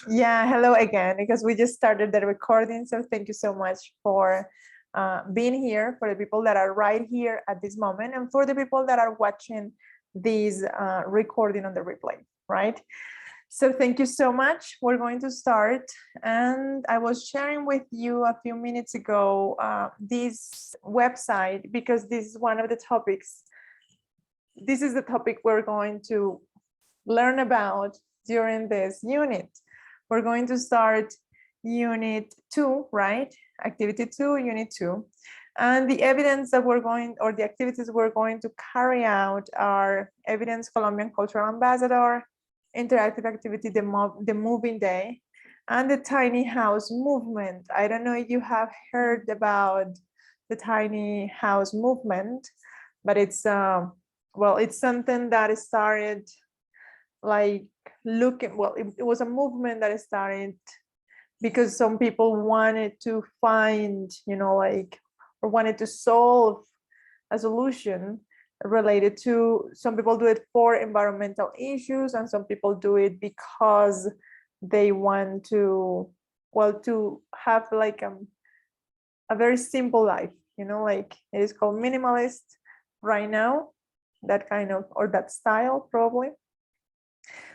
Yeah, hello again, because we just started the recording. So thank you so much for being here, for the people that are right here at this moment, and for the people that are watching this recording on the replay, right? So thank you so much. We're going to start. And I was sharing with you a few minutes ago this website, because this is one of the topics. This is the topic we're going to learn about during this unit. We're going to start unit 2, right? Activity 2, unit 2. And the evidence that we're going, or the activities we're going to carry out are evidence Colombian cultural ambassador, interactive activity, the moving day, and the tiny house movement. I don't know if you have heard about the tiny house movement, but it's well, it's something that started like looking, well, it was a movement that started because some people wanted to find, like, or wanted to solve a solution related to, some people do it for environmental issues, and some people do it because they want to, well, to have like a very simple life, like it is called minimalist right now, that kind of, or that style probably.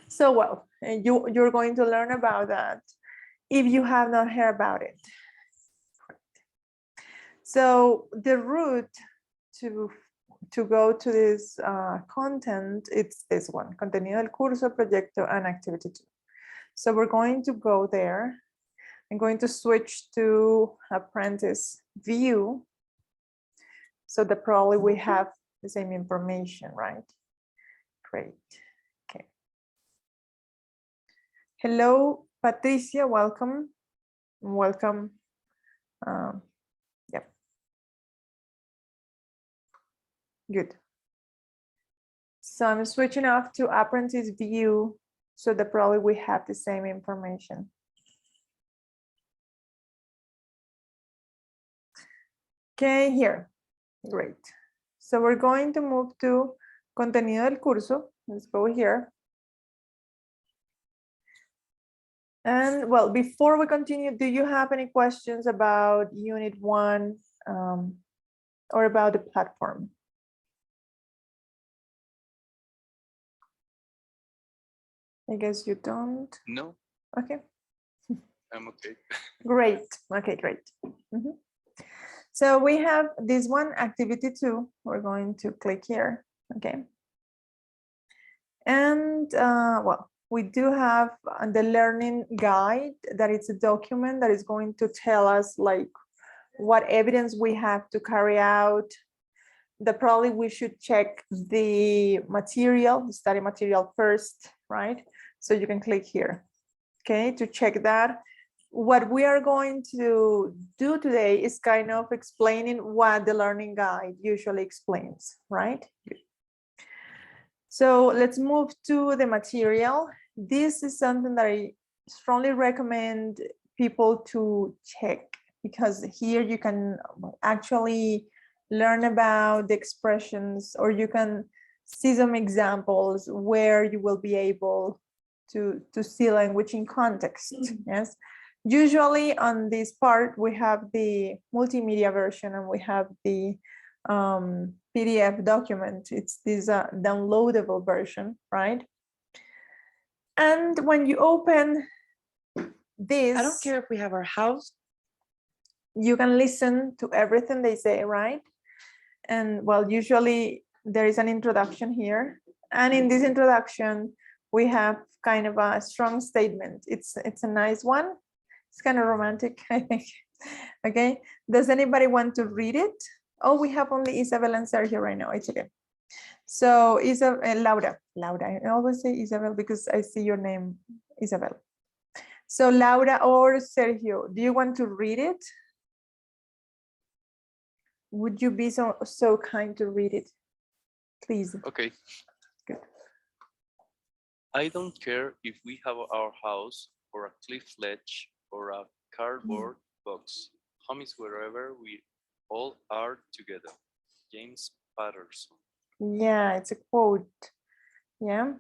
So, well, you're going to learn about that if you have not heard about it. So the route to go to this content, it's this one, contenido del curso, proyecto, and activity 2. So we're going to go there. I'm going to switch to apprentice view, so that probably we have the same information, right? Great. Okay. Hello, Patricia, welcome. Welcome. Yep. Good. So I'm switching off to apprentice view, so that probably we have the same information. Okay, here. Great. So we're going to move to contenido del curso. Let's go here. And well, before we continue, do you have any questions about unit 1 or about the platform? I guess you don't. No. Okay. I'm okay. Great. Okay, great. So we have this one, activity 2. We're going to click here. Okay. And well, we do have the learning guide, that it's a document that is going to tell us like what evidence we have to carry out. That probably we should check the material, the study material first, right? So you can click here, okay, to check that. What we are going to do today is kind of explaining what the learning guide usually explains, right? So let's move to the material. This is something that I strongly recommend people to check, because here you can actually learn about the expressions, or you can see some examples where you will be able to see language in context. Yes. Usually on this part, we have the multimedia version and we have the PDF document. It's this downloadable version, right? And when you open this, I don't care if we have our house. You can listen to everything they say, right? And well, usually there is an introduction here. And in this introduction, we have kind of a strong statement. It's a nice one. It's kind of romantic, I think. Okay, does anybody want to read it? Oh, we have only Isabel and Sergio right now. It's okay. So Laura, I always say Isabel because I see your name, Isabel. So Laura or Sergio, do you want to read it? Would you be so kind to read it, please? Okay. Good. I don't care if we have our house or a cliff ledge or a cardboard box. Home is wherever we all are together. James Patterson. Yeah, it's a quote. Yeah.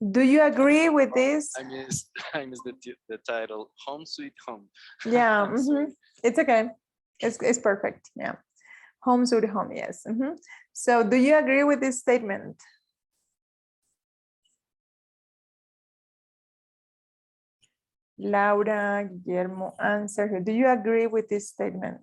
Do you agree with this? I missed I missed the title. Home Sweet Home. Yeah, I'm sorry. it's okay. It's perfect. Yeah. Home sweet home, yes. So do you agree with this statement? Laura, Guillermo, and Sergio, do you agree with this statement?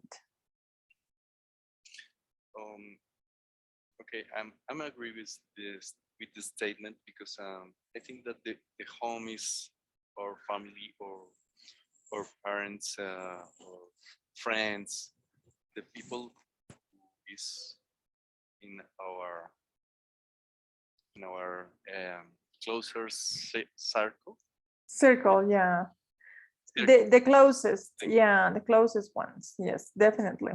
Okay, I'm agree with this statement because I think that the home is our family or parents or friends, the people who is in our closer circle. Circle, yeah. Circle. The closest, Thank you. yeah, the closest ones. Yes, definitely.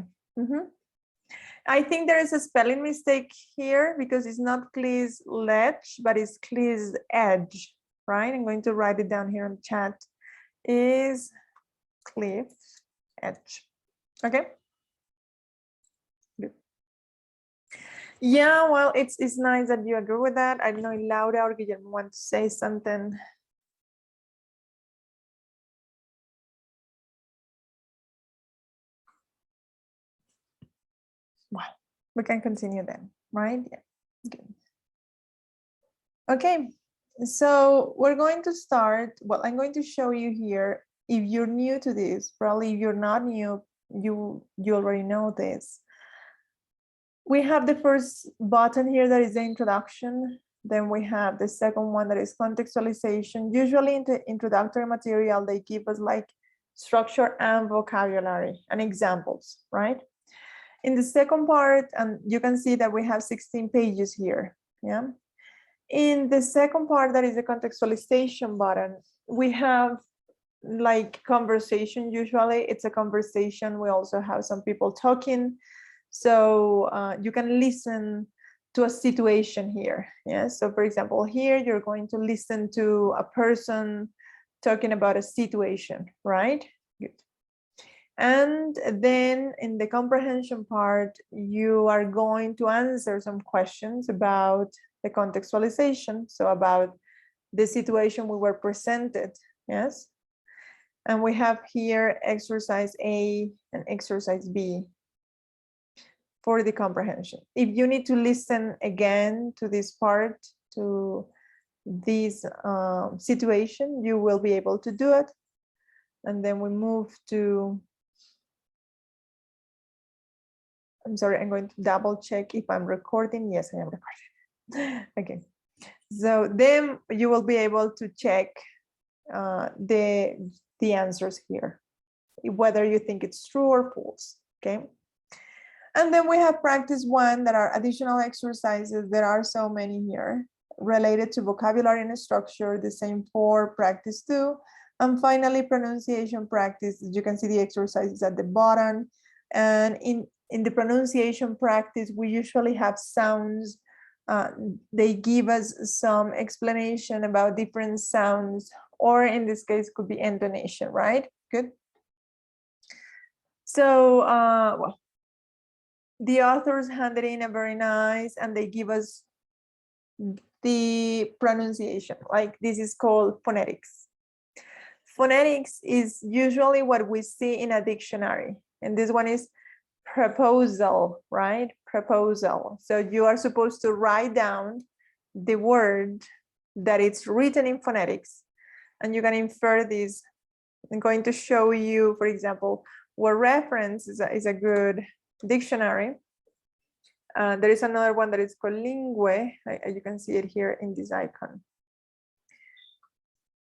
I think there is a spelling mistake here because it's not Cleese ledge, but it's Cleese edge, right? I'm going to write it down here in the chat. Is cliff edge. Okay. Good. Yeah, well, it's nice that you agree with that. I don't know if Laura or Guillermo want to say something. Well, we can continue then, right? Yeah. Good. Okay, so we're going to start. Well, I'm going to show you here. If you're new to this, probably if you're not new, you already know this. We have the first button here that is the introduction. Then we have the second one that is contextualization. Usually in the introductory material, they give us like structure and vocabulary and examples, right? In the second part, and you can see that we have 16 pages here, yeah? In the second part, that is the contextualization button, we have like conversation. Usually it's a conversation. We also have some people talking. So you can listen to a situation here. Yeah. So for example, here you're going to listen to a person talking about a situation, right? Good. And then in the comprehension part, you are going to answer some questions about the contextualization. So about the situation we were presented. Yes. And we have here exercise A and exercise B for the comprehension. If you need to listen again to this part, to this situation, you will be able to do it. And then we move to, I'm sorry, I'm going to double check if I'm recording. Yes, I am recording. Okay. So then you will be able to check the answers here, whether you think it's true or false, okay? And then we have practice one that are additional exercises. There are so many here related to vocabulary and structure, the same for practice two. And finally, pronunciation practice. You can see the exercises at the bottom. And in the pronunciation practice, we usually have sounds. They give us some explanation about different sounds, or in this case, could be intonation, right? Good. So, well, the authors handed in a very nice, and they give us the pronunciation. Like this is called phonetics. Phonetics is usually what we see in a dictionary. And this one is proposal, right? Proposal. So you are supposed to write down the word that it's written in phonetics, and you can infer this. I'm going to show you, for example, word reference is a good dictionary. There is another one that is called Lingue. You can see it here in this icon.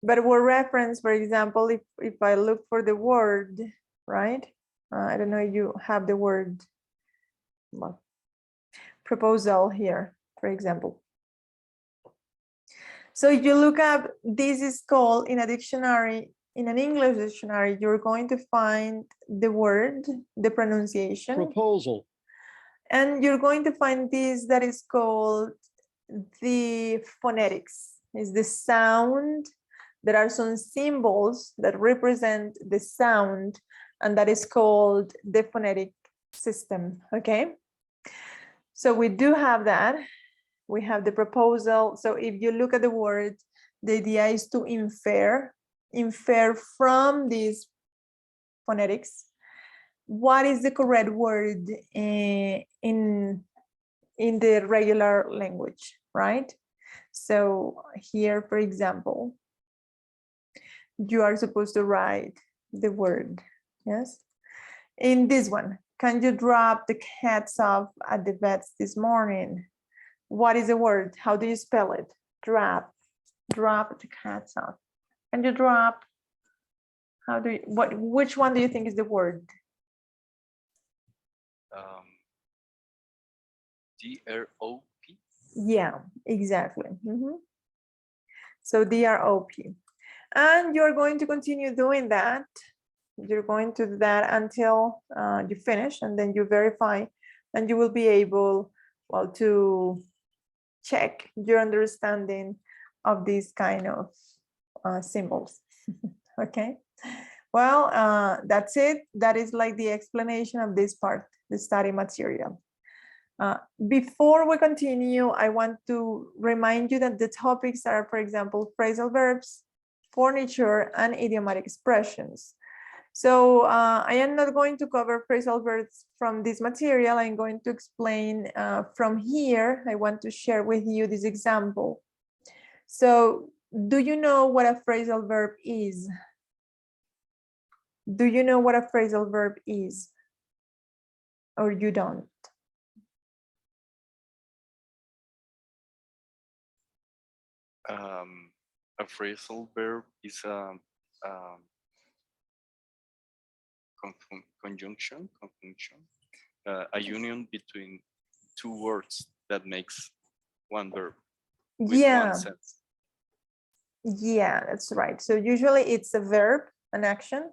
But word reference, for example, if I look for the word, right? I don't know if you have the word, well, proposal here, for example. So if you look up, this is called in a dictionary, in an English dictionary, you're going to find the word, the pronunciation. Proposal. And you're going to find this that is called the phonetics. Is the sound. There are some symbols that represent the sound, and that is called the phonetic system, okay? So we do have that. We have the proposal. So if you look at the word, The idea is to infer from these phonetics what is the correct word in the regular language, right? So here, for example, you are supposed to write the word, yes? In this one, can you drop the cats off at the vets this morning? What is the word? How do you spell it? Drop the cats off. Can you drop? How do you, which one do you think is the word? DROP. Yeah, exactly. So DROP. And you're going to continue doing that. You're going to do that until you finish, and then you verify, and you will be able, well, to check your understanding of these kind of symbols. Okay. Well, that's it. That is like the explanation of this part, the study material. Before we continue, I want to remind you that the topics are, for example, phrasal verbs, furniture, and idiomatic expressions. So I am not going to cover phrasal verbs from this material. I'm going to explain from here. I want to share with you this example. So do you know what a phrasal verb is? Do you know what a phrasal verb is? Or you don't? A phrasal verb is conjunction, a union between two words that makes one verb with Yeah. one sense. Yeah, that's right. So usually it's a verb, an action,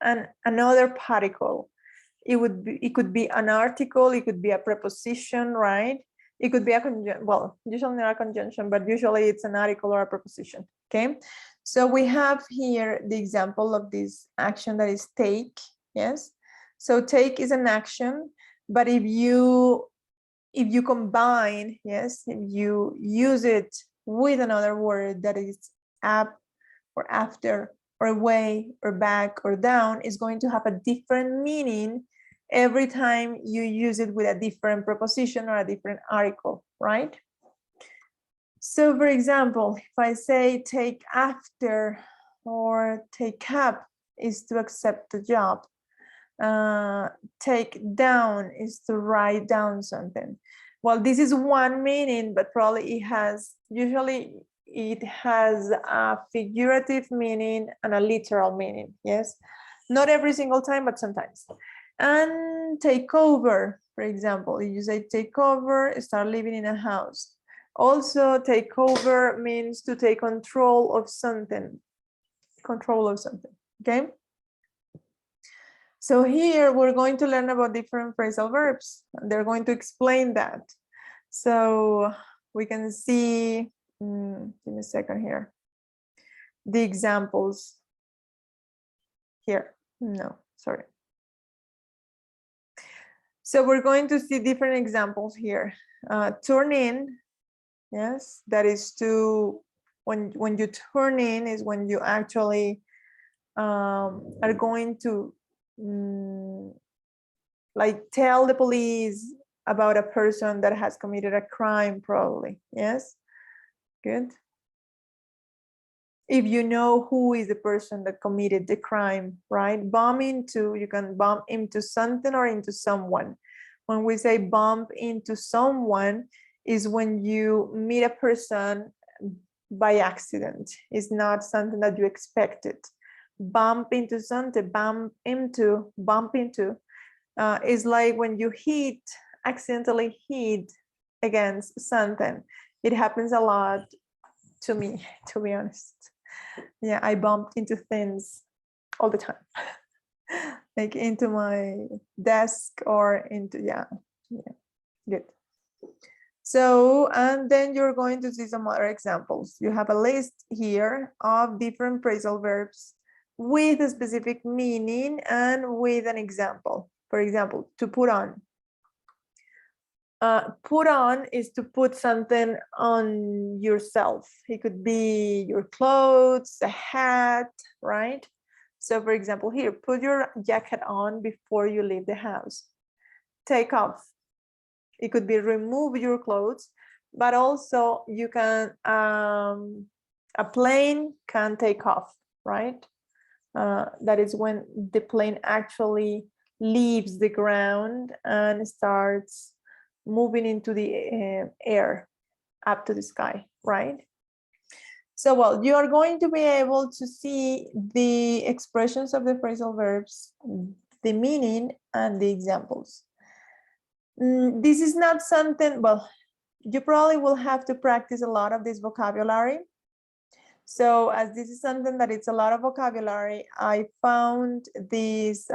and another particle. It could be an article, it could be a preposition, right? It could be a conjunction, well, usually not a conjunction, but usually it's an article or a preposition, okay? So we have here the example of this action that is take, yes? So take is an action, but if you combine, yes, if you use it with another word that is up or after or away or back or down, is going to have a different meaning every time you use it with a different preposition or a different article, right? So for example, if I say take after or take up is to accept the job. Take down is to write down something. Well, this is one meaning, but probably usually it has a figurative meaning and a literal meaning, yes? Not every single time, but sometimes. And take over, for example, you say take over, start living in a house. Also, take over means to take control of something, okay? So here we're going to learn about different phrasal verbs. They're going to explain that. So we can see, give me a second here, the examples here. No, sorry. So we're going to see different examples here. Turn in, yes, that is to, when you turn in is when you actually are going to like tell the police about a person that has committed a crime, probably, yes, good. If you know who is the person that committed the crime, right? Bump into, you can bump into something or into someone. When we say bump into someone is when you meet a person by accident. It's not something that you expected. Bump into something, bump into is like when you accidentally hit against something. It happens a lot to me, to be honest. Yeah, I bumped into things all the time, like into my desk or into, yeah, good. So, and then you're going to see some other examples. You have a list here of different phrasal verbs with a specific meaning and with an example. For example, to put on. Put on is to put something on yourself. It could be your clothes, a hat, right? So for example, here, put your jacket on before you leave the house. Take off. It could be remove your clothes, but also you can, a plane can take off, right? That is when the plane actually leaves the ground and starts moving into the air up to the sky, right? So, well, you are going to be able to see the expressions of the phrasal verbs, the meaning, and the examples. This is not something, well, you probably will have to practice a lot of this vocabulary. So as this is something that it's a lot of vocabulary, I found this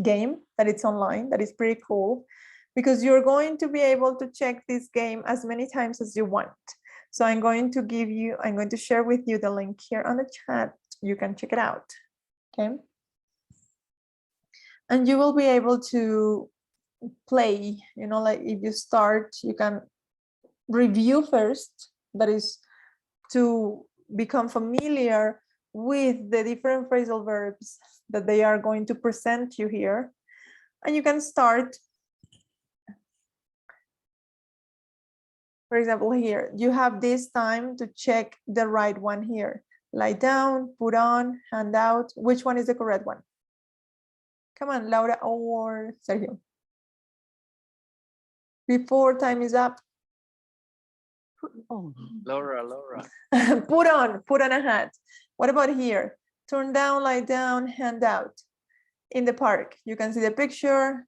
game that it's online that is pretty cool because you're going to be able to check this game as many times as you want. So I'm going to share with you the link here on the chat. You can check it out, okay? And you will be able to play, you know, like if you start, you can review first, that is to become familiar with the different phrasal verbs that they are going to present you here. And you can start, for example, here, you have this time to check the right one here. Lie down, put on, hand out. Which one is the correct one? Come on, Laura or Sergio. Before time is up. Oh, Laura. Put on a hat. What about here? Turn down, lie down, hand out. In the park, you can see the picture.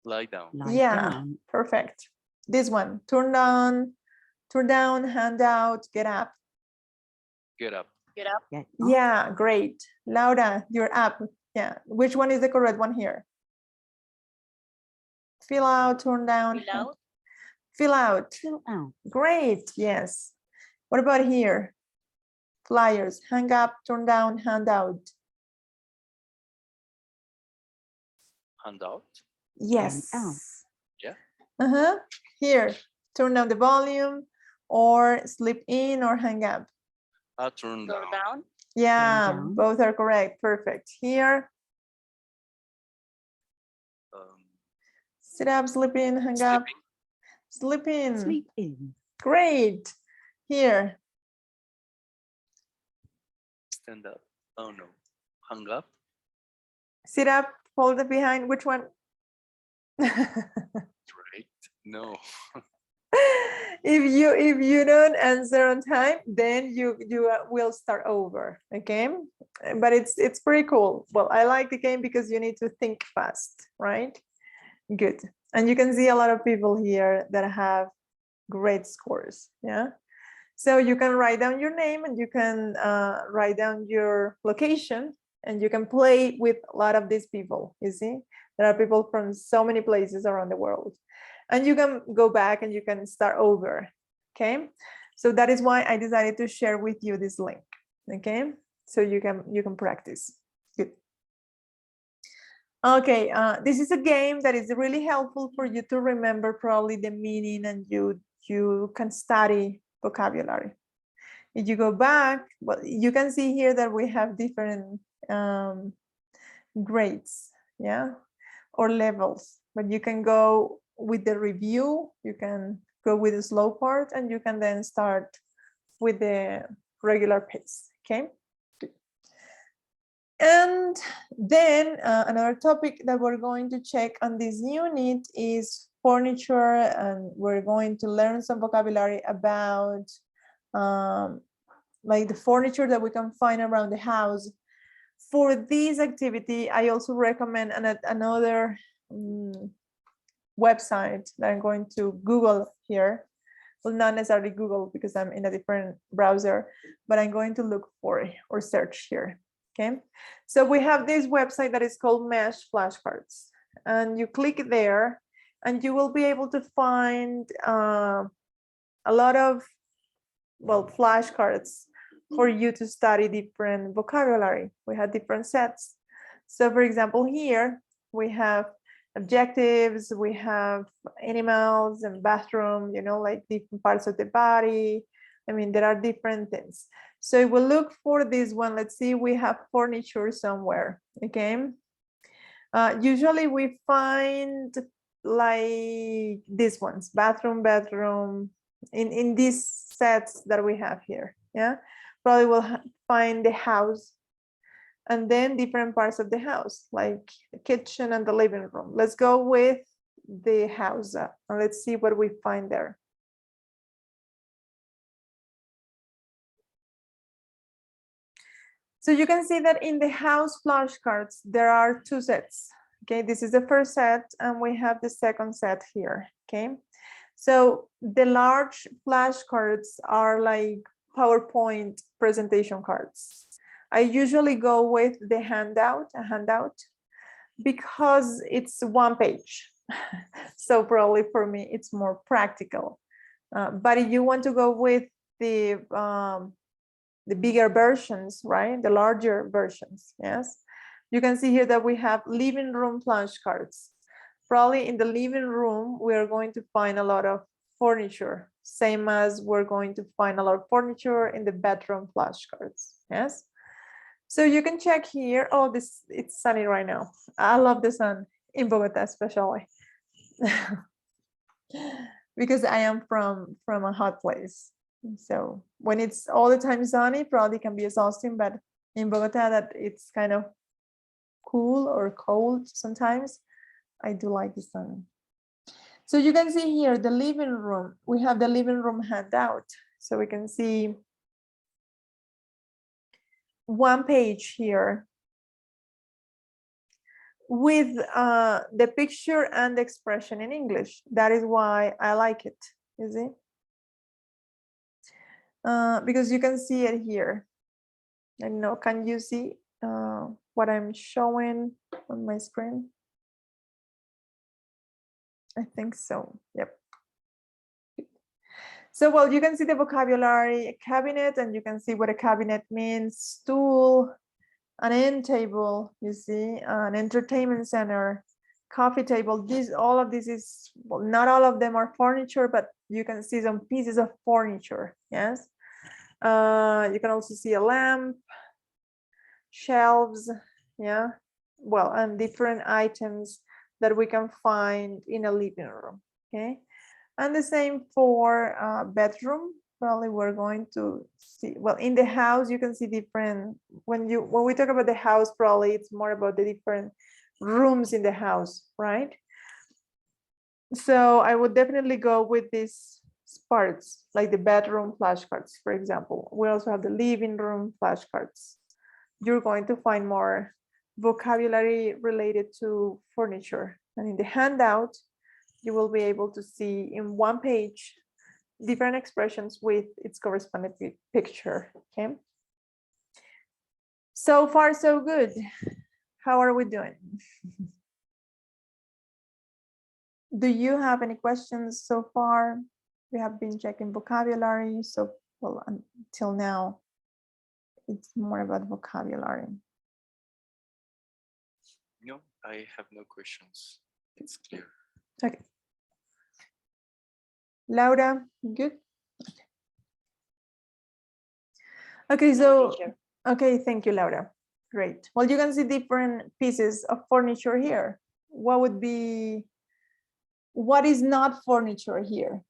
Lie down. lie Yeah, down. perfect. This one, turn down, hand out, get up. Get up. Get up. Yeah, great. Laura, you're up. Yeah, which one is the correct one here? Fill out, turn down. Fill out. Fill out. Fill out. Great, yes. What about here? Flyers, hang up, turn down, hand out. Hand out. Yes. Hand out. Yeah. Here, turn down the volume or slip in or hang up. Turn down. Yeah, down. both are correct. Perfect. Here, sit up, slip in, hang up. Slip in. Sleep in. Great. Here, Stand up. Oh no. Hang up. sit up, hold it behind. Which one? Right. No. If you don't answer on time, then you will start over. Okay, but it's pretty cool. Well, I like the game because you need to think fast, right? Good. And you can see a lot of people here that have great scores. Yeah. So you can write down your name and you can write down your location and you can play with a lot of these people. You see, there are people from so many places around the world. And you can go back and you can start over, okay? So that is why I decided to share with you this link, okay? So you can practice. Good. Okay, this is a game that is really helpful for you to remember probably the meaning and you can study vocabulary. If you go back, well, you can see here that we have different grades, yeah, or levels, but you can go with the review, you can go with the slow part, and you can then start with the regular pace, okay? Good. And then another topic that we're going to check on this unit is furniture, and we're going to learn some vocabulary about like the furniture that we can find around the house. For this activity, I also recommend another website that I'm going to Google here. Well, not necessarily Google because I'm in a different browser, but I'm going to look for or search here. Okay, so we have this website that is called Mesh Flashcards, and you click there, and you will be able to find a lot of flashcards for you to study different vocabulary. We have different sets. So, for example, here we have adjectives, we have animals and bathroom, you know, like different parts of the body. I mean, there are different things. So we'll look for this one. Let's see, we have furniture somewhere, okay? Usually we find like these ones, bathroom, bedroom, in these sets that we have here, yeah? Probably we'll find the house and then different parts of the house, like the kitchen and the living room. Let's go with the house and let's see what we find there. So you can see that in the house flashcards, there are two sets. Okay, this is the first set and we have the second set here, okay? So the large flashcards are like PowerPoint presentation cards. I usually go with the a handout, because it's one page. So probably for me, it's more practical. But if you want to go with the bigger versions, right? The larger versions, yes. You can see here that we have living room flashcards. Probably in the living room, we are going to find a lot of furniture, same as we're going to find a lot of furniture in the bedroom flashcards, yes. So you can check here. Oh, it's sunny right now. I love the sun in Bogota, especially because I am from a hot place. So when it's all the time sunny, probably can be exhausting, but in Bogota that it's kind of cool or cold sometimes, I do like the sun. So you can see here the living room. We have the living room handout. So we can see one page here with the picture and the expression in English. That is why I like it, you see? Because you can see it here. I don't know, can you see what I'm showing on my screen? I think so, yep. So, well, you can see the vocabulary cabinet and you can see what a cabinet means, stool, an end table, you see, an entertainment center, coffee table. All of this is, well, not all of them are furniture, but you can see some pieces of furniture, yes. You can also see a lamp, shelves, yeah, well, and different items that we can find in a living room, okay. And the same for bedroom. Probably we're going to see, well, in the house you can see different, when we talk about the house, probably it's more about the different rooms in the house, right? So I would definitely go with these parts, like the bedroom flashcards, for example. We also have the living room flashcards. You're going to find more vocabulary related to furniture. And in the handout, you will be able to see in one page different expressions with its corresponding picture, okay? So far, so good. How are we doing? Do you have any questions so far? We have been checking vocabulary, so well, until now, it's more about vocabulary. No, I have no questions. It's clear. Okay. Laura, good? Okay, so, okay, thank you, Laura. Great. Well, you can see different pieces of furniture here. What is not furniture here?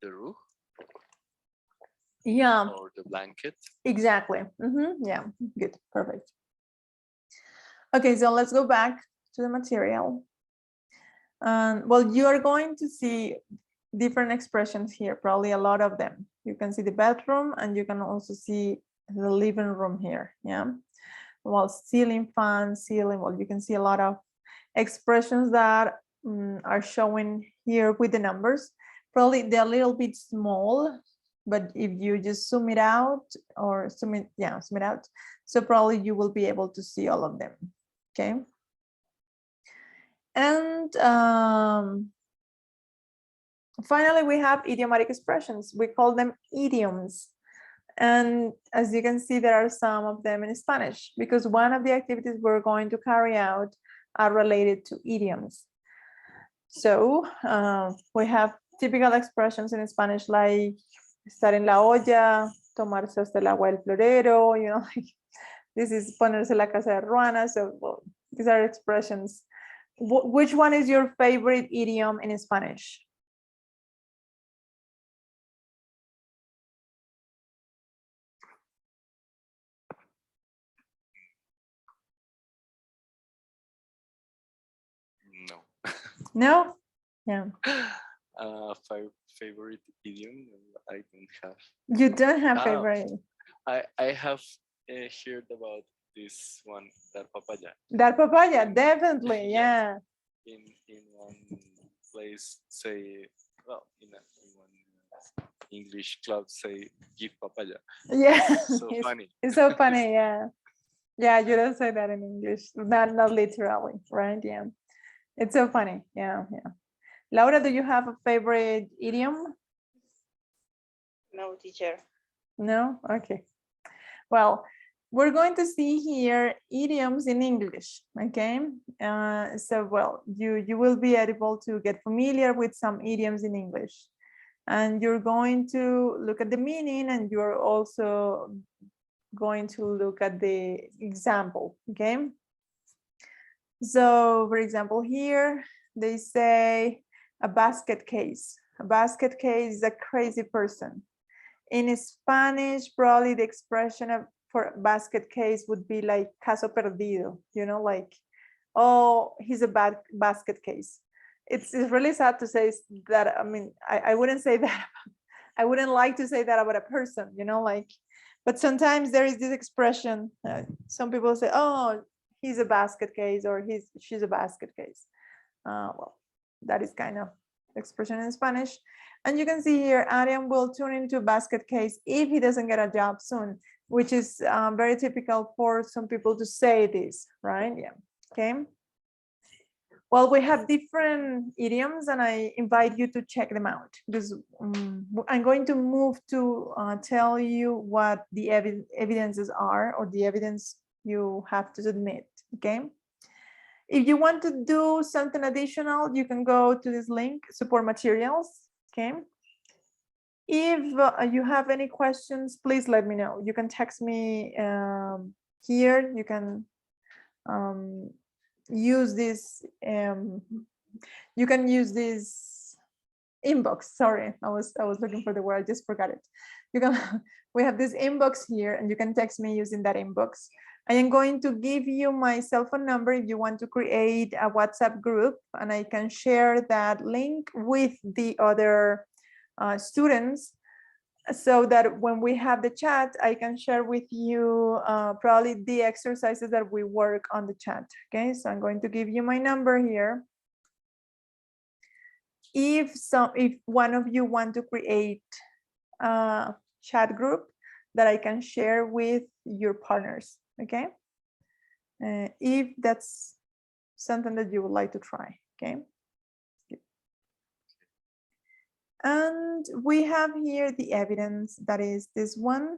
The roof? Yeah. Or the blanket? Exactly. Yeah, good, perfect. Okay, so let's go back to the material. Well, you are going to see different expressions here, probably a lot of them. You can see the bedroom and you can also see the living room here, yeah? Well, ceiling fan, ceiling, well, you can see a lot of expressions that are showing here with the numbers. Probably they're a little bit small, but if you just zoom it out or zoom it out, so probably you will be able to see all of them, okay? And finally, we have idiomatic expressions. We call them idioms. And as you can see, there are some of them in Spanish because one of the activities we're going to carry out are related to idioms. So we have typical expressions in Spanish like estar en la olla, tomarse hasta el agua del florero, you know, like this is ponerse la casa de ruana. So well, these are expressions. Which one is your favorite idiom in Spanish? No. No? Yeah. Favorite idiom? I don't have. You don't have Ah, favorite. I have heard about this one, that papaya. That papaya, definitely, Yeah. yeah. In one place say, well, in one English club say, give papaya. Yeah, So funny. it's so funny, yeah. Yeah, you don't say that in English, not literally, right? Yeah, it's so funny, yeah, yeah. Laura, do you have a favorite idiom? No, teacher. No? Okay. Well, we're going to see here idioms in English, okay? So, well, you will be able to get familiar with some idioms in English. And you're going to look at the meaning and you're also going to look at the example, okay? So, for example, here they say a basket case. A basket case is a crazy person. In Spanish, probably the expression for basket case would be like caso perdido, you know, like, oh, he's a bad basket case. It's really sad to say that. I mean, I wouldn't say that. I wouldn't like to say that about a person, you know, like, but sometimes there is this expression. Some people say, oh, he's a basket case or she's a basket case. Well, that is kind of expression in Spanish. And you can see here, Arian will turn into a basket case if he doesn't get a job soon, which is very typical for some people to say this, right? Yeah, okay. Well, we have different idioms and I invite you to check them out because I'm going to move to tell you what the evidences are or the evidence you have to submit, okay? If you want to do something additional, you can go to this link, support materials, okay? If you have any questions, please let me know. You can text me here, you can use this, you can use this inbox. Sorry, I was looking for the word, I just forgot it. You can, we have this inbox here and you can text me using that inbox. I am going to give you my cell phone number if you want to create a WhatsApp group, and I can share that link with the other students so that when we have the chat, I can share with you probably the exercises that we work on the chat. Okay, so I'm going to give you my number here. If one of you want to create a chat group that I can share with your partners, okay? If that's something that you would like to try, okay? And we have here the evidence, that is this one,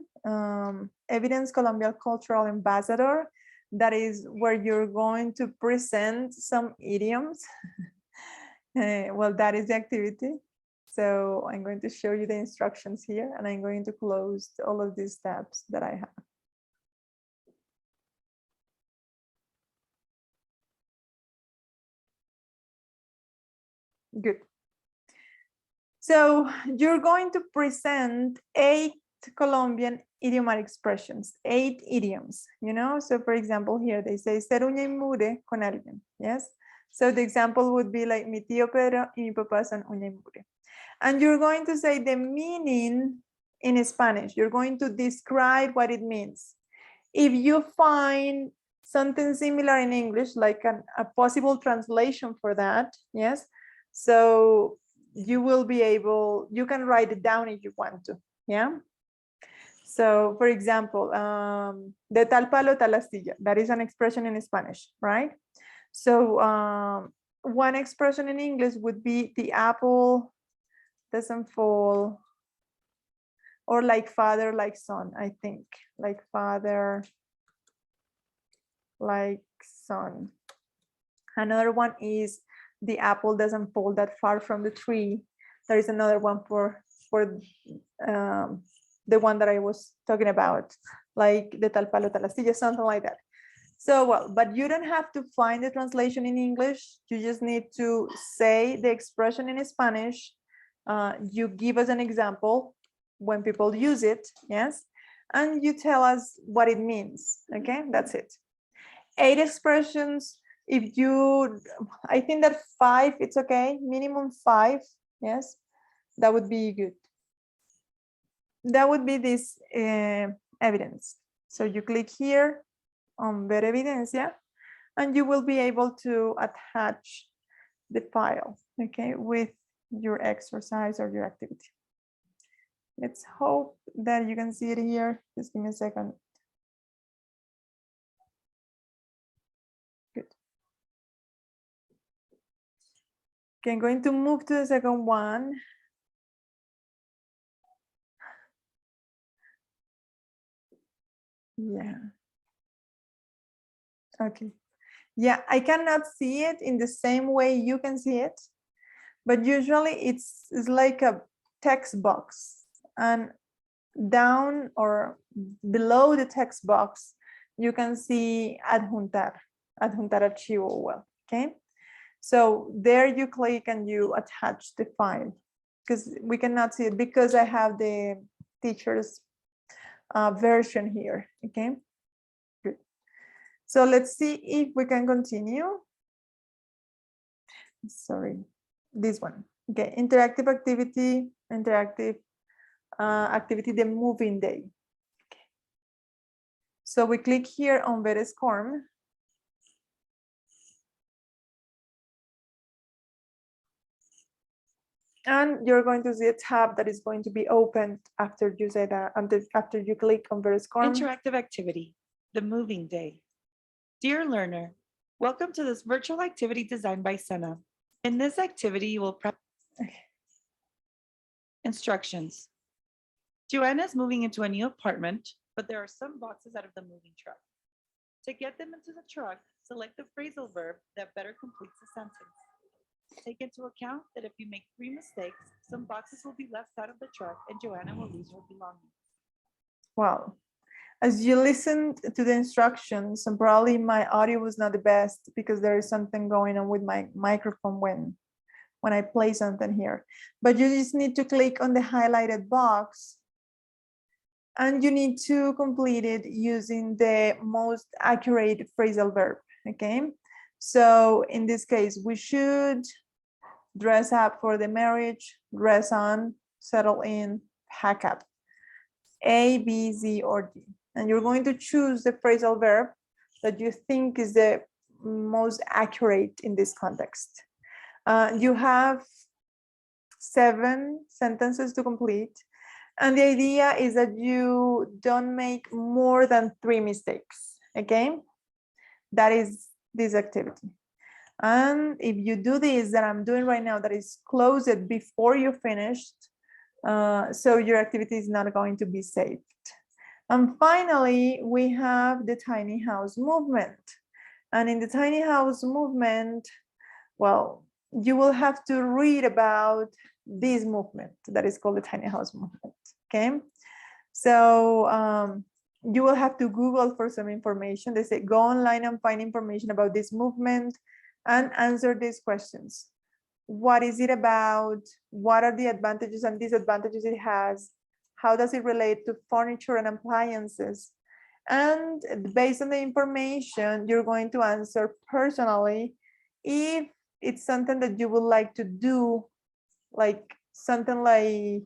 Evidence Colombia Cultural Ambassador. That is where you're going to present some idioms. Well, that is the activity. So I'm going to show you the instructions here and I'm going to close all of these tabs that I have. Good. So you're going to present 8 Colombian idiomatic expressions, 8 idioms, you know? So for example, here they say ser uña y mugre con alguien, yes? So the example would be like mi tío Pedro y mi papá son uña y mugre. And you're going to say the meaning in Spanish. You're going to describe what it means. If you find something similar in English, like a possible translation for that, yes? So you will be able, you can write it down if you want to, yeah? So for example, de tal palo tal astilla, that is an expression in Spanish, right? So one expression in English would be the apple doesn't fall or like father, like son, I think. Like father, like son. Another one is the apple doesn't fall that far from the tree. There is another one for the one that I was talking about, like de tal palo tal astilla, something like that. So, well, but you don't have to find the translation in English. You just need to say the expression in Spanish. You give us an example when people use it, yes? And you tell us what it means, okay? That's it. 8 expressions. If you, I think that 5, it's okay. Minimum 5, yes? That would be good. That would be this evidence. So you click here on ver evidencia, and you will be able to attach the file, okay, with your exercise or your activity. Let's hope that you can see it here. Just give me a second. Good. Okay, I'm going to move to the second one. Yeah. Okay. Yeah, I cannot see it in the same way you can see it, but usually it's like a text box, and down or below the text box, you can see adjuntar archivo, well, okay? So there you click and you attach the file, because we cannot see it because I have the teacher's version here, okay? Good. So let's see if we can continue. Sorry, this one. Okay, interactive activity, activity, the moving day. Okay. So we click here on ver SCORM. And you're going to see a tab that is going to be opened after you say that, after you click on ver SCORM. Interactive activity, the moving day. Dear learner, welcome to this virtual activity designed by Senna. In this activity, you will prep instructions. Joanna is moving into a new apartment, but there are some boxes out of the moving truck. To get them into the truck, select the phrasal verb that better completes the sentence. Take into account that if you make 3 mistakes, some boxes will be left out of the truck and Joanna will lose her belongings. Wow. As you listened to the instructions, and probably my audio was not the best because there is something going on with my microphone when I play something here. But you just need to click on the highlighted box and you need to complete it using the most accurate phrasal verb, okay? So in this case, we should dress up for the marriage, dress on, settle in, pack up. A, B, Z, or D. And you're going to choose the phrasal verb that you think is the most accurate in this context. You have 7 sentences to complete. And the idea is that you don't make more than 3 mistakes, okay? That is this activity. And if you do this that I'm doing right now, that is close it before you finished, so your activity is not going to be saved. And finally, we have the tiny house movement. And in the tiny house movement, well, you will have to read about this movement that is called the tiny house movement, okay? So you will have to Google for some information. They say go online and find information about this movement and answer these questions. What is it about? What are the advantages and disadvantages it has? How does it relate to furniture and appliances? And based on the information, you're going to answer personally if it's something that you would like to do, like something like,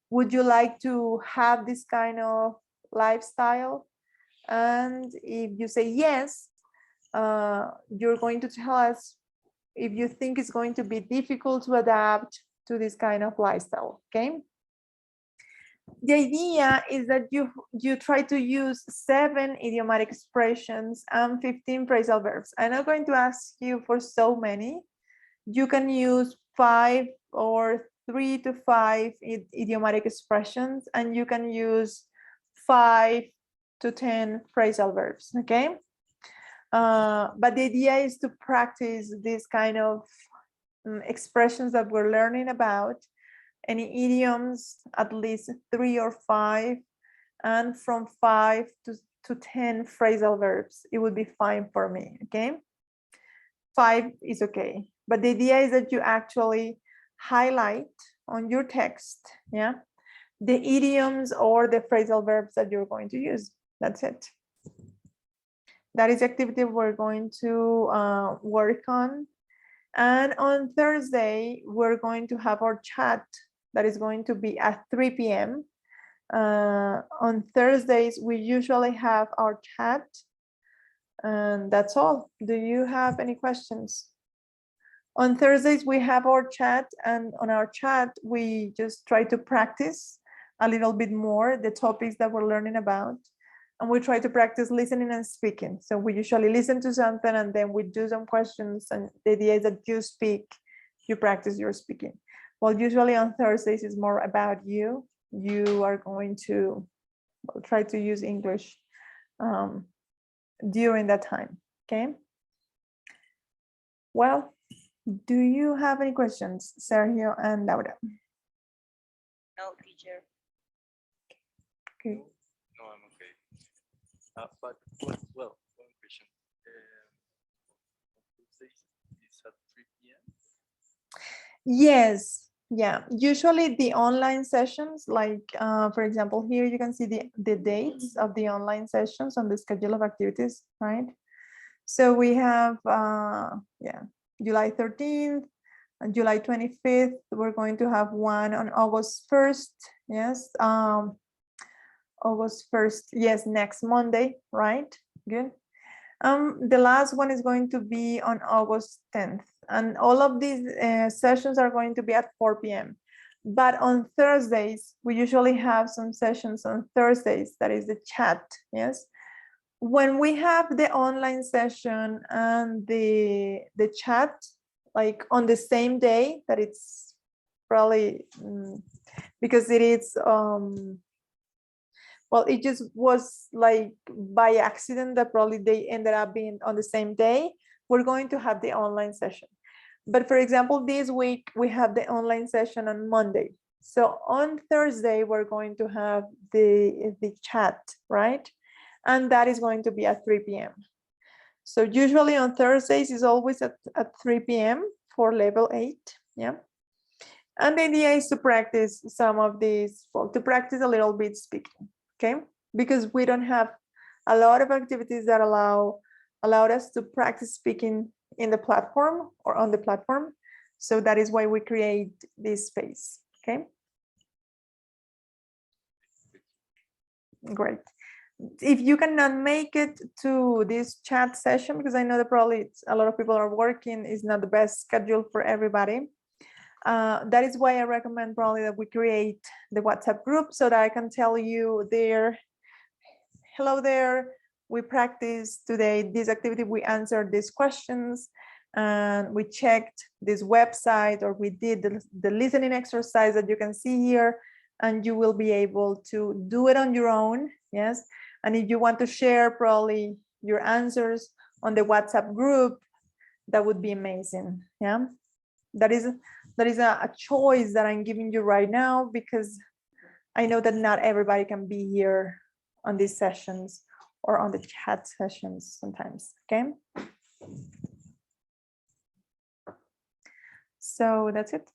would you like to have this kind of lifestyle? And if you say yes, you're going to tell us if you think it's going to be difficult to adapt to this kind of lifestyle, okay? The idea is that you try to use 7 idiomatic expressions and 15 phrasal verbs. I'm not going to ask you for so many. You can use 5 or 3 to 5 idiomatic expressions, and you can use 5 to 10 phrasal verbs, okay? But the idea is to practice this kind of expressions that we're learning about, any idioms, at least 3 or 5, and from 5 to 10 phrasal verbs. It would be fine for me, okay? 5 is okay. But the idea is that you actually highlight on your text, yeah, the idioms or the phrasal verbs that you're going to use. That's it. That is the activity we're going to work on. And on Thursday, we're going to have our chat that is going to be at 3 p.m. On Thursdays, we usually have our chat. And that's all. Do you have any questions? On Thursdays, we have our chat, and on our chat, we just try to practice a little bit more the topics that we're learning about. And we try to practice listening and speaking. So we usually listen to something and then we do some questions. And the idea is that you speak, you practice your speaking. Well, usually on Thursdays, it's more about you. You are going to try to use English during that time, okay? Well, do you have any questions, Sergio and Laura? No, teacher. Okay. No, I'm okay. But well, one question. Tuesdays is at 3 p.m. Yes, yeah. Usually the online sessions, like for example, here you can see the dates of the online sessions on the schedule of activities, right? So we have, yeah, July 13th and July 25th. We're going to have one on August 1st. Yes, August 1st. Yes, next Monday, right? Good. The last one is going to be on August 10th. And all of these sessions are going to be at 4 p.m. But on Thursdays, we usually have some sessions on Thursdays, that is the chat, yes? When we have the online session and the chat, like on the same day, that it's probably, because it is, well, it just was like by accident that probably they ended up being on the same day, we're going to have the online session. But for example, this week we have the online session on Monday. So on Thursday, we're going to have the chat, right? And that is going to be at 3 p.m. So usually on Thursdays is always at 3 p.m. for level 8, yeah? And the idea is to practice some of these, well, to practice a little bit speaking, okay? Because we don't have a lot of activities that allowed us to practice speaking in the platform or on the platform. So that is why we create this space, okay? Great. If you cannot make it to this chat session, because I know that probably a lot of people are working, is not the best schedule for everybody. That is why I recommend probably that we create the WhatsApp group so that I can tell you there, hello there, we practiced today this activity, we answered these questions, and we checked this website, or we did the listening exercise that you can see here, and you will be able to do it on your own, yes? And if you want to share probably your answers on the WhatsApp group, that would be amazing, yeah? That is a choice that I'm giving you right now, because I know that not everybody can be here on these sessions or on the chat sessions sometimes, okay? So that's it.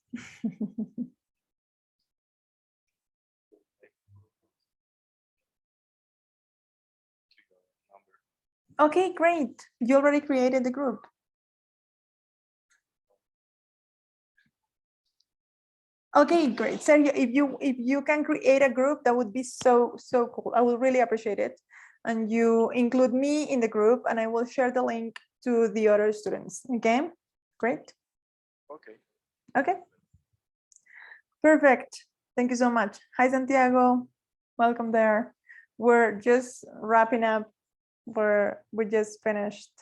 Okay, great. You already created the group. Okay, great. Sergio, if you can create a group, that would be so cool. I will really appreciate it. And you include me in the group, and I will share the link to the other students. Okay, great. Okay. Okay. Perfect. Thank you so much. Hi, Santiago. Welcome there. We're just wrapping up. We just finished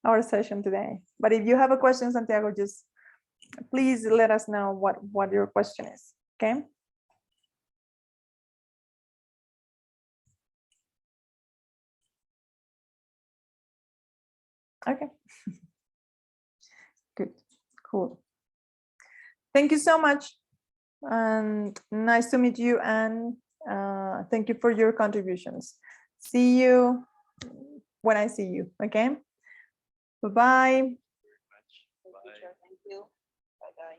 our session today. But if you have a question, Santiago, just please let us know what your question is, okay? Okay. Good, cool. Thank you so much. And nice to meet you, and thank you for your contributions. See you when I see you, okay? Bye-bye. Thank you, teacher. Thank you. Bye-bye.